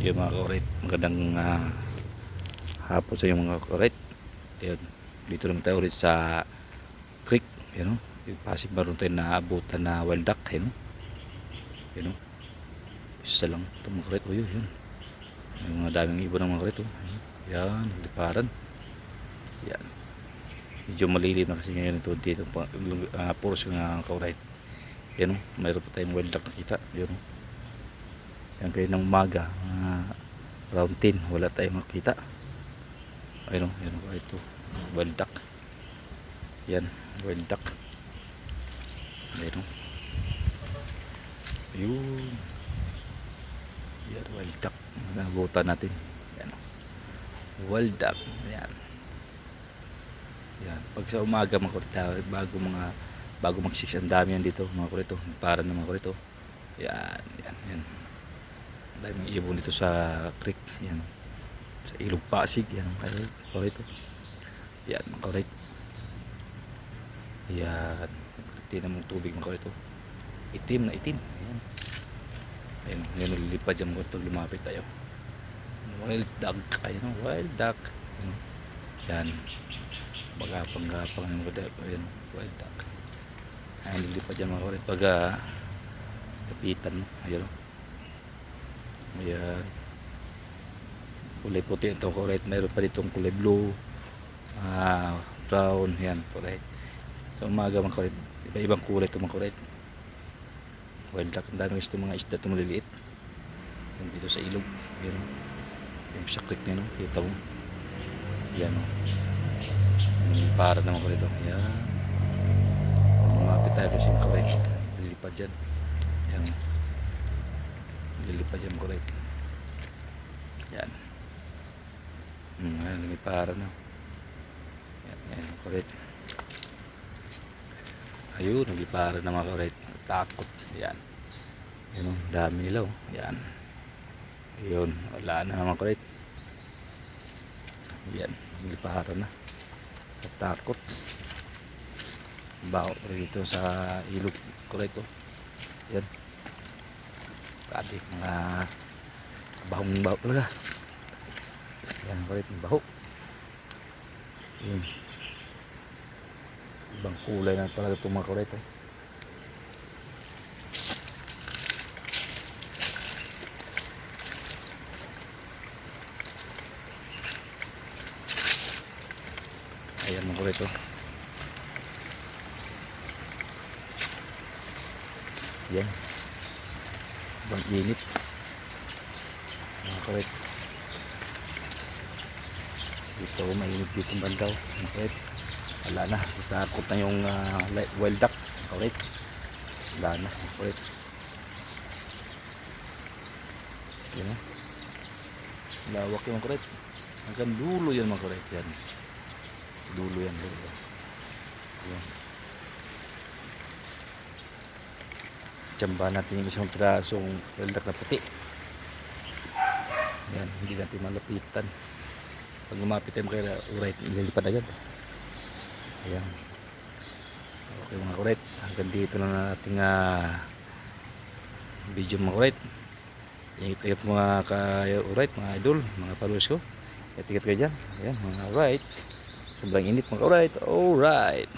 Yung mga kaurit, magandang hapon sa inyo mga kaurit. Ayun, dito naman tayo ulit sa creek, yun o. Yung Pasig Baron tayo naabutan na wild duck, yun o. Yun o, isa lang ito mga kaurit. O yun, yung mga daming ibon ng mga kaurit o. Yan, liparan. Yan, medyo malilim na kasi ngayon ito dito, puros yung kaurit. Yan o, mayroon pa tayong wild duck nakita. Yun o, yan kayo ng umaga, round 10 wala tayong makita. Ayun o, ito wild duck. Yan, wild duck. Ayun o, yun, yan wild duck, nabutan natin. Yan o, wild duck. Yan, yan, pag sa umaga mga kurita, bago mag 6 ang dami yan dito mga kurito, para na mga kurito. Yan, yan daming ibon dito sa creek. Yan, sa ilog Pasig. Yan ang kurito. Yan mga kurito. Yan, tinan mong tubig mga kurito, itim na itim. Yan, ayun, yan nalilipad dyan mga kurito, lumapit tayo. Wild duck, ayun o, wild duck. Yan, magapang-gapang yung mga duck. Ayun, wild duck. Ayun, nalilipad dyan mga kurito pag kapitan mo. Ayun o, ayan, kulay puti itong correct. Mayroon pa ditong kulay blue, brown. Yan, correct. Sa umaga mga correct, iba-ibang kulay itong mga correct. Wild duck, ang dami gusto mga isda itong maliliit. Yan, dito sa ilog. Yan, yung sa creek nyo, kita mo. Yan o, para naman ko rito. Yan, lumapit tayo kasi yung correct, lilipad dyan. Yan, lilipad yan correct. Yan, ayan, lumipara na. Yan, correct. Ayun, lumipara na mga correct. Takot. Yan, yun o, dami nila o. Yan, yun, wala na naman correct. Yan, lumipara na. Takot. Baho rito sa ilog correct o. Yan, grabe, mga bahong baho talaga. Yan correct, baho. Yan, ibang kulay na talaga itong mga correct eh. Ayan mga correct o. Yan, ibang init mga correct. Dito mainit dito bandaw mga correct. Wala na, takot na yung wild duck correct. Wala na correct. Yan o, lawak yung correct, hanggang dulo yan mga correct. Yan, dulo yan, dulo. Yan, tsamba natin yung isang pirasong wild duck na puti. Yan, hindi natin malapitan. Pag lumapit tayo kaya uray, nililipad agad. Ayan, okay mga kuret, hanggang dito na nating video mga kuret. Ingat-ingat mga ka-urit, mga idol, mga followers ko. Ingat-ingat kayo dyan. Ayan mga right, sobrang init mga kuret. Alright.